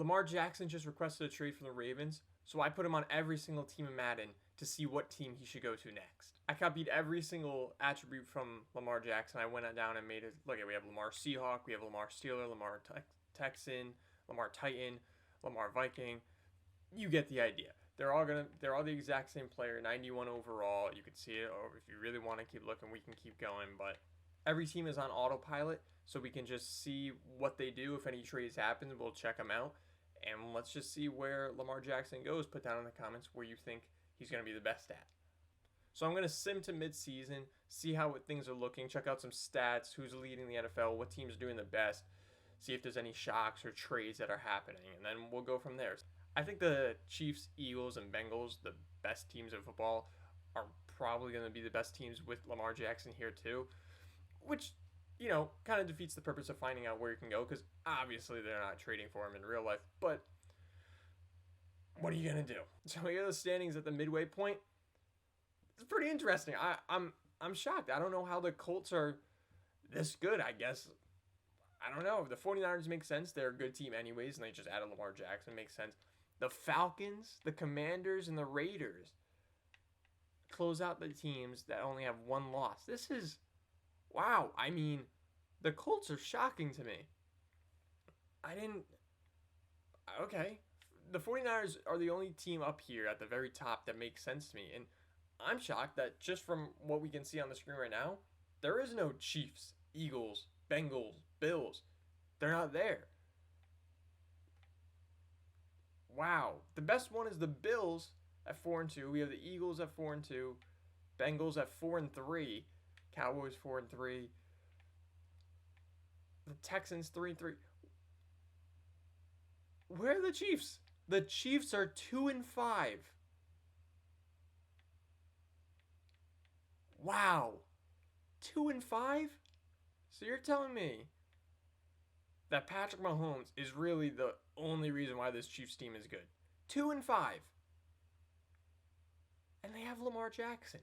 Lamar Jackson just requested a trade from the Ravens, so I put him on every single team in Madden to see what team he should go to next. I copied every single attribute from Lamar Jackson. I went down and made it. Look, we have Lamar Seahawk, we have Lamar Steeler, Lamar Texan, Lamar Titan, Lamar Viking. You get the idea. They're all the exact same player, 91 overall. You could see it, or if you really want to keep looking, we can keep going. But every team is on autopilot, so we can just see what they do. If any trades happen, we'll check them out. And let's just see where Lamar Jackson goes. Put down in the comments where you think he's going to be the best at. So I'm going to sim to midseason, see how things are looking, check out some stats, who's leading the NFL, what team's doing the best, see if there's any shocks or trades that are happening, and then we'll go from there. I think the Chiefs, Eagles, and Bengals, the best teams in football, are probably going to be the best teams with Lamar Jackson here too, which, kind of defeats the purpose of finding out where you can go, because obviously they're not trading for him in real life, but what are you going to do? So we got the standings at the midway point. It's pretty interesting. I'm shocked. I don't know how the Colts are this good, I guess. I don't know. The 49ers make sense. They're a good team anyways, and they just added Lamar Jackson. Makes sense. The Falcons, the Commanders, and the Raiders close out the teams that only have one loss. This is, wow. I mean, the Colts are shocking to me. Okay. The 49ers are the only team up here at the very top that makes sense to me. And I'm shocked that just from what we can see on the screen right now, there is no Chiefs, Eagles, Bengals, Bills. They're not there. Wow. The best one is the Bills at 4-2. We have the Eagles at 4-2, Bengals at 4-3, Cowboys 4-3, the Texans 3-3. Where are the Chiefs? The Chiefs are 2-5. Wow. 2-5? So you're telling me that Patrick Mahomes is really the only reason why this Chiefs team is good. 2-5. And they have Lamar Jackson.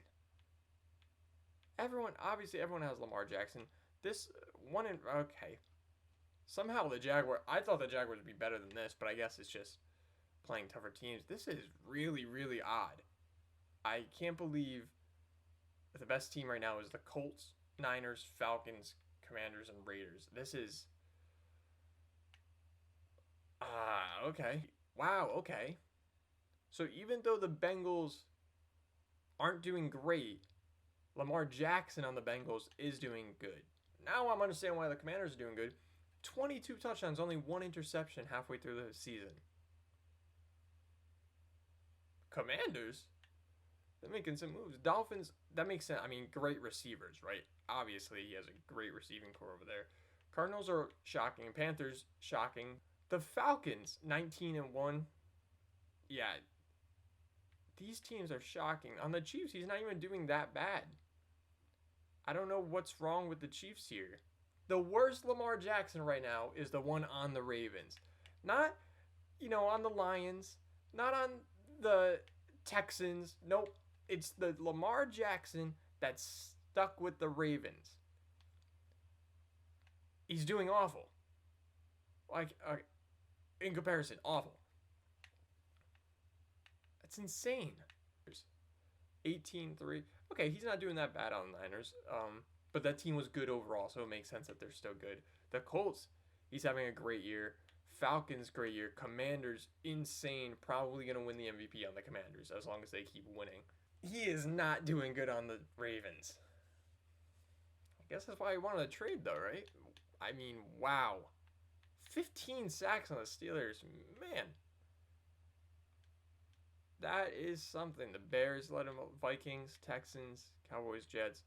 Everyone has Lamar Jackson. Okay. Somehow I thought the Jaguars would be better than this, but I guess it's just playing tougher teams. This is really, really odd. I can't believe the best team right now is the Colts, Niners, Falcons, Commanders, and Raiders. This is... okay. Wow, okay. So even though the Bengals aren't doing great, Lamar Jackson on the Bengals is doing good. Now I'm understanding why the Commanders are doing good. 22 touchdowns, only one interception halfway through the season. Commanders? They're making some moves. Dolphins, that makes sense. I mean, great receivers, right? Obviously, he has a great receiving core over there. Cardinals are shocking. Panthers, shocking. The Falcons, 19-1. Yeah, these teams are shocking. On the Chiefs, he's not even doing that bad. I don't know what's wrong with the Chiefs here. The worst Lamar Jackson right now is the one on the Ravens. Not, on the Lions. Not on the Texans. Nope. It's the Lamar Jackson that's stuck with the Ravens. He's doing awful. In comparison, awful. That's insane. 18-3. Okay, he's not doing that bad on the Niners. But that team was good overall, so it makes sense that they're still good. The Colts, he's having a great year. Falcons, great year. Commanders, insane. Probably going to win the MVP on the Commanders as long as they keep winning. He is not doing good on the Ravens. I guess that's why he wanted to trade, though, right? I mean, wow. 15 sacks on the Steelers. Man. That is something. The Bears let him up. Vikings, Texans, Cowboys, Jets.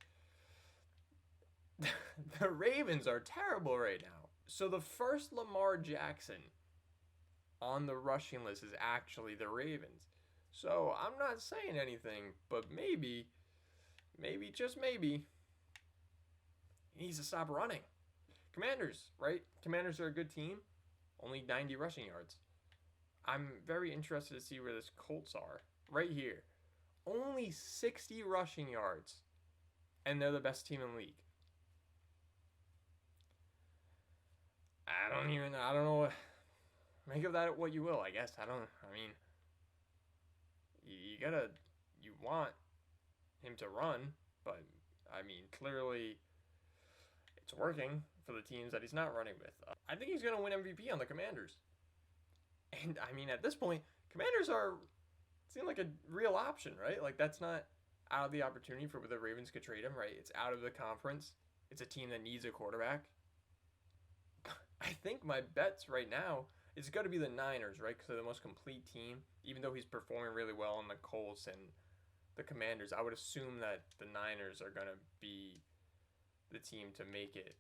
The Ravens are terrible right now. So the first Lamar Jackson on the rushing list is actually the Ravens. So I'm not saying anything, but maybe, just maybe, he needs to stop running. Commanders, right? Commanders are a good team. Only 90 rushing yards. I'm very interested to see where this Colts are. Right here. Only 60 rushing yards. And they're the best team in the league. I don't know. Make of that what you will, I guess. I mean, you want him to run, but I mean, clearly it's working for the teams that he's not running with. I think he's going to win MVP on the Commanders. And I mean, at this point, Commanders seem like a real option, right? Like, that's not out of the opportunity for where the Ravens could trade him, right? It's out of the conference. It's a team that needs a quarterback. I think my bets right now is going to be the Niners, right? Because they're the most complete team. Even though he's performing really well on the Colts and the Commanders, I would assume that the Niners are going to be the team to make it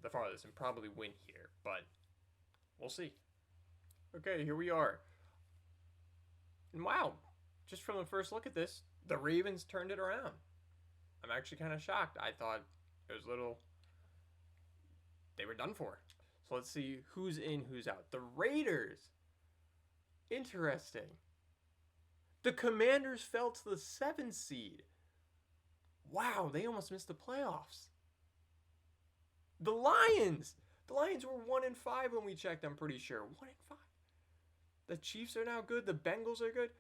the farthest and probably win here. But we'll see. Okay, here we are. And wow, just from the first look at this, the Ravens turned it around. I'm actually kind of shocked. I thought it was they were done for. So let's see who's in, who's out. The Raiders. Interesting. The Commanders fell to the 7th seed. Wow, they almost missed the playoffs. The Lions. The Lions were 1-5 when we checked, I'm pretty sure. 1-5. The Chiefs are now good. The Bengals are good.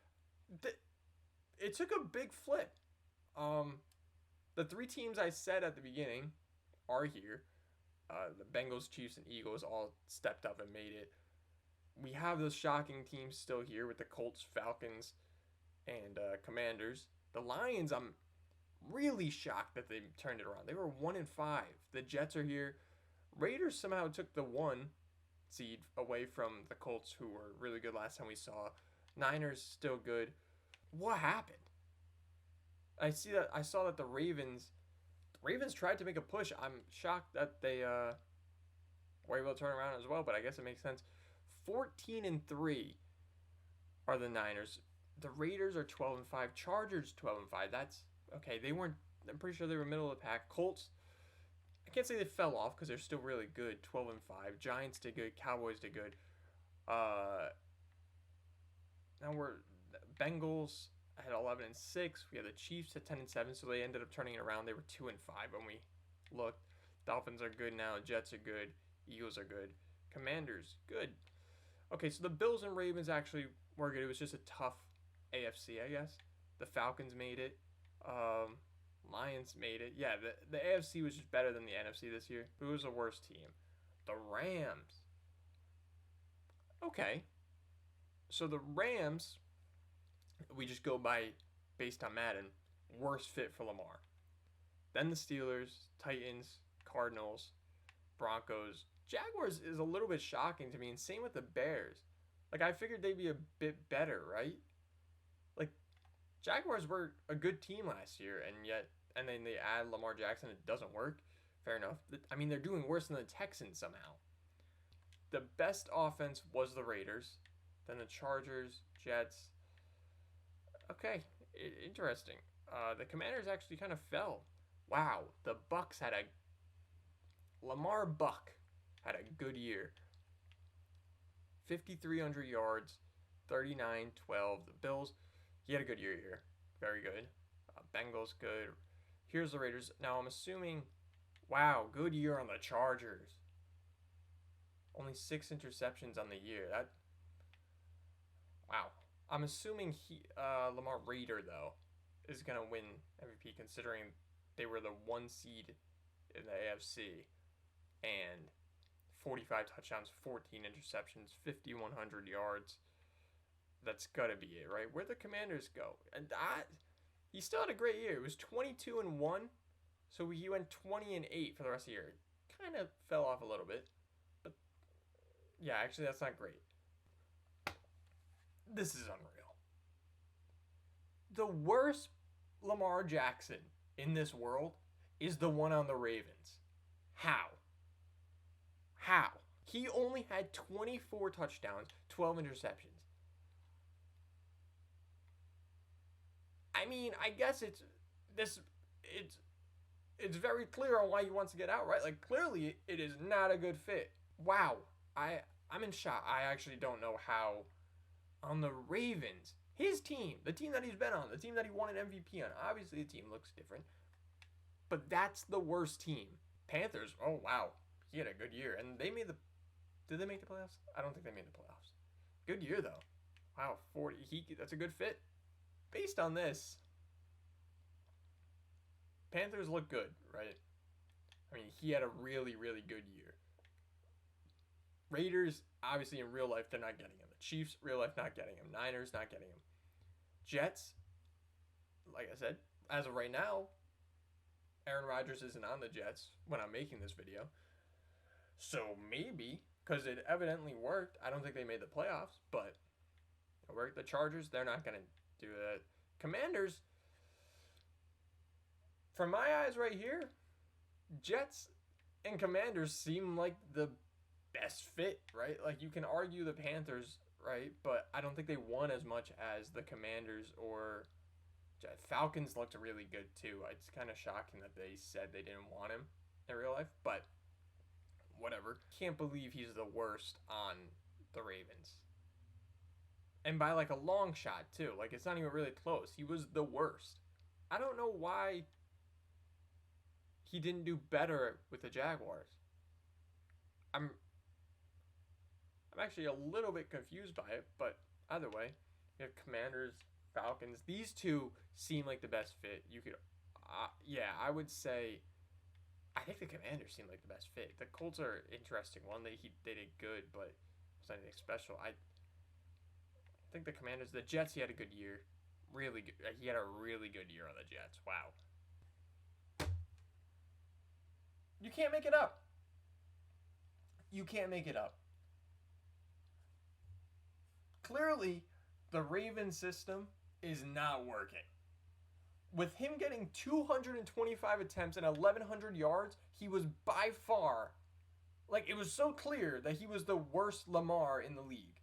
It took a big flip. The 3 teams I said at the beginning are here. The Bengals, Chiefs, and Eagles all stepped up and made it. We have those shocking teams still here with the Colts, Falcons, and Commanders. The Lions, I'm really shocked that they turned it around. They were 1-5. The Jets are here. Raiders somehow took the 1 seed away from the Colts, who were really good last time we saw. Niners still good. What happened? I saw that the Ravens tried to make a push. I'm shocked that they were able to turn around as well, but I guess it makes sense. 14-3 are the Niners. The Raiders are 12-5. Chargers 12-5. That's okay. I'm pretty sure they were middle of the pack. Colts, I can't say they fell off because they're still really good. 12-5. Giants did good. Cowboys did good. Now Bengals at 11-6. We have the Chiefs at 10-7, so they ended up turning it around. They were 2-5 when we looked. Dolphins are good now. Jets are good. Eagles are good. Commanders good. Okay, so the Bills and Ravens actually were good. It was just a tough AFC, I guess. The Falcons made it. Lions made it. Yeah, the AFC was just better than the NFC this year. Who was the worst team? The Rams. Okay. So the Rams, we just go based on Madden, worst fit for Lamar. Then the Steelers, Titans, Cardinals, Broncos. Jaguars is a little bit shocking to me, and same with the Bears. Like, I figured they'd be a bit better, right? Like, Jaguars were a good team last year, and then they add Lamar Jackson, it doesn't work. Fair enough. I mean, they're doing worse than the Texans somehow. The best offense was the Raiders, then the Chargers, Jets. Okay, interesting. The Commanders actually kind of fell. Wow, the Bucks had Lamar Buck had a good year. 5,300 yards, 39-12. The Bills, he had a good year here. Very good. Bengals, good. Here's the Raiders. Now, I'm assuming, wow, good year on the Chargers. Only 6 interceptions on the year. Wow. I'm assuming Lamar Raider, though, is going to win MVP, considering they were the 1 seed in the AFC. And 45 touchdowns, 14 interceptions, 5,100 yards. That's got to be it, right? Where'd the Commanders go? And he still had a great year. It was 22-1, so he went 20-8 for the rest of the year. Kind of fell off a little bit, but yeah, actually that's not great. This is unreal. The worst Lamar Jackson in this world is the one on the Ravens. How? He only had 24 touchdowns, 12 interceptions. I mean, I guess it's very clear on why he wants to get out, right? Like, clearly it is not a good fit. Wow. I'm in shock. I actually don't know how on the Ravens, his team, the team that he's been on, the team that he won an MVP on, obviously the team looks different, but that's the worst team. Panthers, oh wow, he had a good year, and they made the Did they make the playoffs? I don't think they made the playoffs. Good year though. Wow, 40. That's a good fit. Based on this, Panthers look good, right? I mean, he had a really, really good year. Raiders, obviously in real life, they're not getting him. The Chiefs, real life, not getting him. Niners, not getting him. Jets, like I said, as of right now, Aaron Rodgers isn't on the Jets when I'm making this video. So maybe, because it evidently worked, I don't think they made the playoffs, but it worked. The Chargers, they're not going to do that. Commanders, from my eyes right here, Jets and Commanders seem like the best fit, right? Like, you can argue the Panthers, right? But I don't think they won as much as the Commanders or Falcons looked really good too. It's kind of shocking that they said they didn't want him in real life, but whatever. Can't believe he's the worst on the Ravens. And by like a long shot too. Like, it's not even really close. He was the worst. I don't know why he didn't do better with the Jaguars. I'm actually a little bit confused by it, but either way, you have Commanders, Falcons. These two seem like the best fit. You could, yeah, I would say, I think the Commanders seem like the best fit. The Colts are an interesting one. They did good, but it's not anything special. I think the Commanders, the Jets, he had a good year. Really good. He had a really good year on the Jets. Wow. You can't make it up. You can't make it up. Clearly, the Ravens system is not working. With him getting 225 attempts and 1,100 yards, he was by far, like, it was so clear that he was the worst Lamar in the league.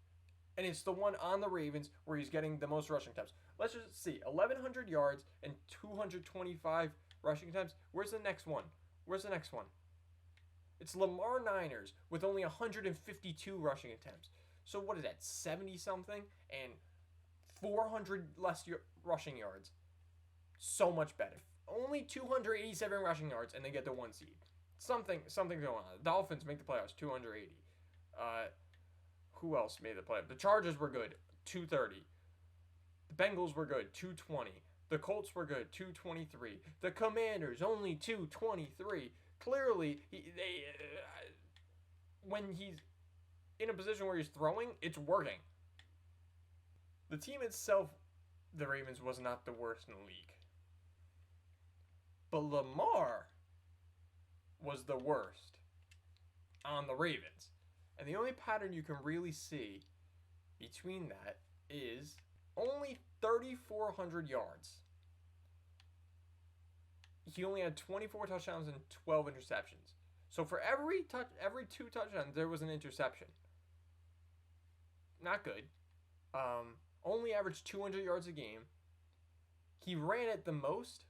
And it's the one on the Ravens where he's getting the most rushing attempts. Let's just see. 1,100 yards and 225 rushing attempts. Where's the next one? Where's the next one? It's Lamar Niners with only 152 rushing attempts. So what is that, 70-something? And 400 less rushing yards. So much better. Only 287 rushing yards, and they get the 1 seed. Something going on. The Dolphins make the playoffs, 280. Who else made the playoffs? The Chargers were good, 230. The Bengals were good, 220. The Colts were good, 223. The Commanders, only 223. Clearly, when he's in a position where he's throwing, it's working. The team itself, the Ravens, was not the worst in the league. But Lamar was the worst on the Ravens. And the only pattern you can really see between that is only 3,400 yards. He only had 24 touchdowns and 12 interceptions. So for every 2 touchdowns, there was an interception. Not good. Only averaged 200 yards a game. He ran it the most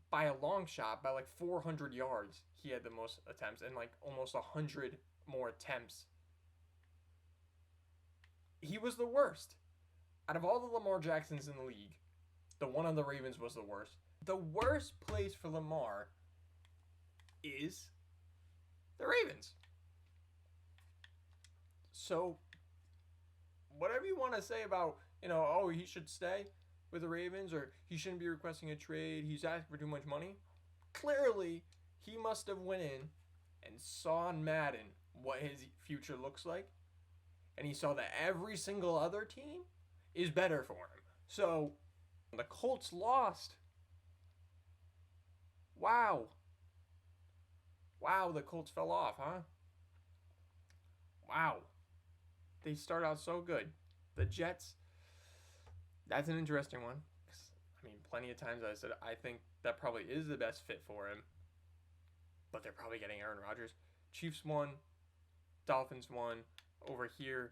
by a long shot, by like 400 yards. He had the most attempts and like almost 100 more attempts. He was the worst. Out of all the Lamar Jacksons in the league, the one on the Ravens was the worst. The worst place for Lamar is the Ravens. So, whatever you want to say about, oh, he should stay with the Ravens or he shouldn't be requesting a trade, he's asking for too much money. Clearly, he must have went in and saw on Madden what his future looks like. And he saw that every single other team is better for him. So, the Colts lost. Wow, the Colts fell off, huh? Wow. They start out so good. The Jets, that's an interesting one. I mean, plenty of times I said I think that probably is the best fit for him. But they're probably getting Aaron Rodgers. Chiefs won. Dolphins won. Over here,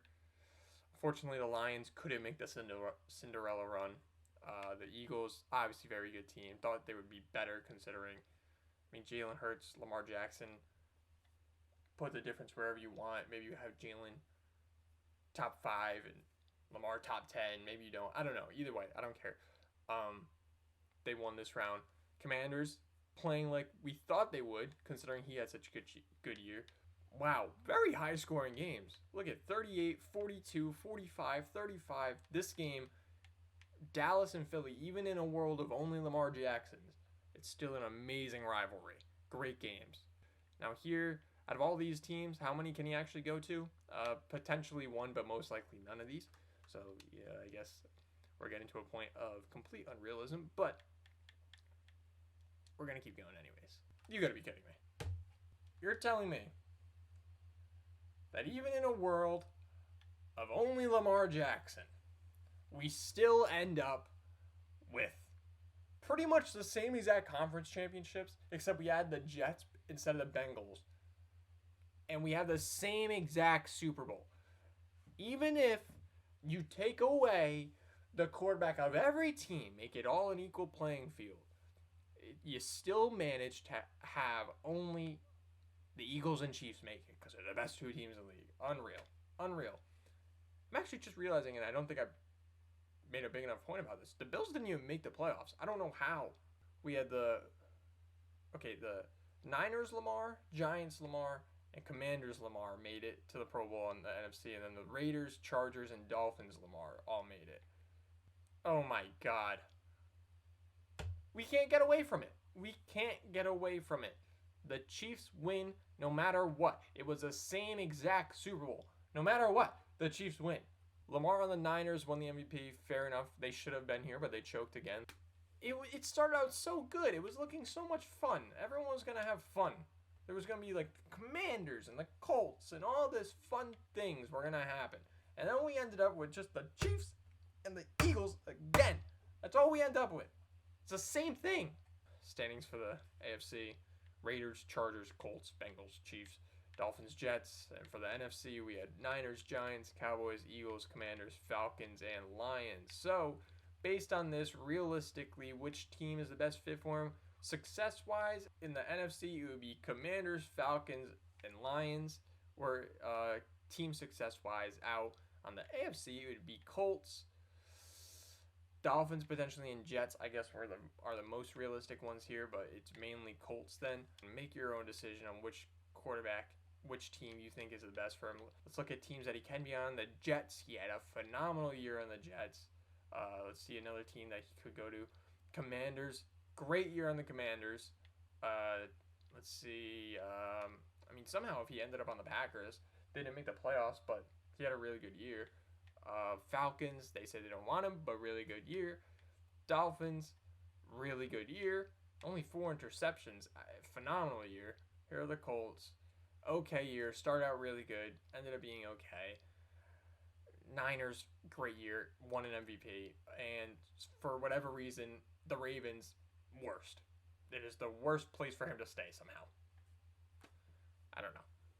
unfortunately, the Lions couldn't make the Cinderella run. The Eagles, obviously very good team. Thought they would be better considering. I mean, Jalen Hurts, Lamar Jackson. Put the difference wherever you want. Maybe you have Jalen top 5 and Lamar top 10. Maybe you don't. I don't know. Either way, I don't care. They won this round. Commanders playing like we thought they would, considering he had such a good year. Wow, very high scoring games. Look at 38, 42, 45, 35. This game, Dallas and Philly, even in a world of only Lamar Jacksons, it's still an amazing rivalry. Great games. Now here, out of all these teams, how many can he actually go to? Potentially one, but most likely none of these. So yeah, I guess we're getting to a point of complete unrealism, but we're gonna keep going anyways. You gotta be kidding me. You're telling me that even in a world of only Lamar Jackson, we still end up with pretty much the same exact conference championships, except we had the Jets instead of the Bengals. And we have the same exact Super Bowl. Even if you take away the quarterback of every team, make it all an equal playing field, you still manage to have only the Eagles and Chiefs make it because they're the best two teams in the league. Unreal. Unreal. I'm actually just realizing, and I don't think I've made a big enough point about this, the Bills didn't even make the playoffs. I don't know how. We had the Niners Lamar, Giants Lamar, and Commanders Lamar made it to the Pro Bowl in the NFC, and then the Raiders, Chargers, and Dolphins Lamar all made it. Oh my God. We can't get away from it. We can't get away from it. The Chiefs win no matter what. It was the same exact Super Bowl. No matter what, the Chiefs win. Lamar on the Niners won the MVP. Fair enough. They should have been here, but they choked again. It started out so good. It was looking so much fun. Everyone was going to have fun. There was going to be like Commanders and the Colts and all this fun things were going to happen. And then we ended up with just the Chiefs and the Eagles again. That's all we end up with. It's the same thing. Standings for the AFC: Raiders, Chargers, Colts, Bengals, Chiefs, Dolphins, Jets. And for the NFC, we had Niners, Giants, Cowboys, Eagles, Commanders, Falcons, and Lions. So, based on this, realistically, which team is the best fit for him? Success-wise, in the NFC, it would be Commanders, Falcons, and Lions. Or team success-wise, out on the AFC, it would be Colts, Dolphins potentially, and Jets, I guess, are the most realistic ones here, but it's mainly Colts then. Make your own decision on which quarterback, which team you think is the best for him. Let's look at teams that he can be on. The Jets, he had a phenomenal year on the Jets. Let's see another team that he could go to. Commanders, great year on the Commanders. Let's see. I mean, somehow if he ended up on the Packers, they didn't make the playoffs, but he had a really good year. Falcons, they say they don't want him, but really good year. Dolphins, really good year. Only 4 interceptions, phenomenal year. Here are the Colts, okay year. Started out really good, ended up being okay. Niners, great year, won an MVP. And for whatever reason, the Ravens, worst. It is the worst place for him to stay somehow. I don't know.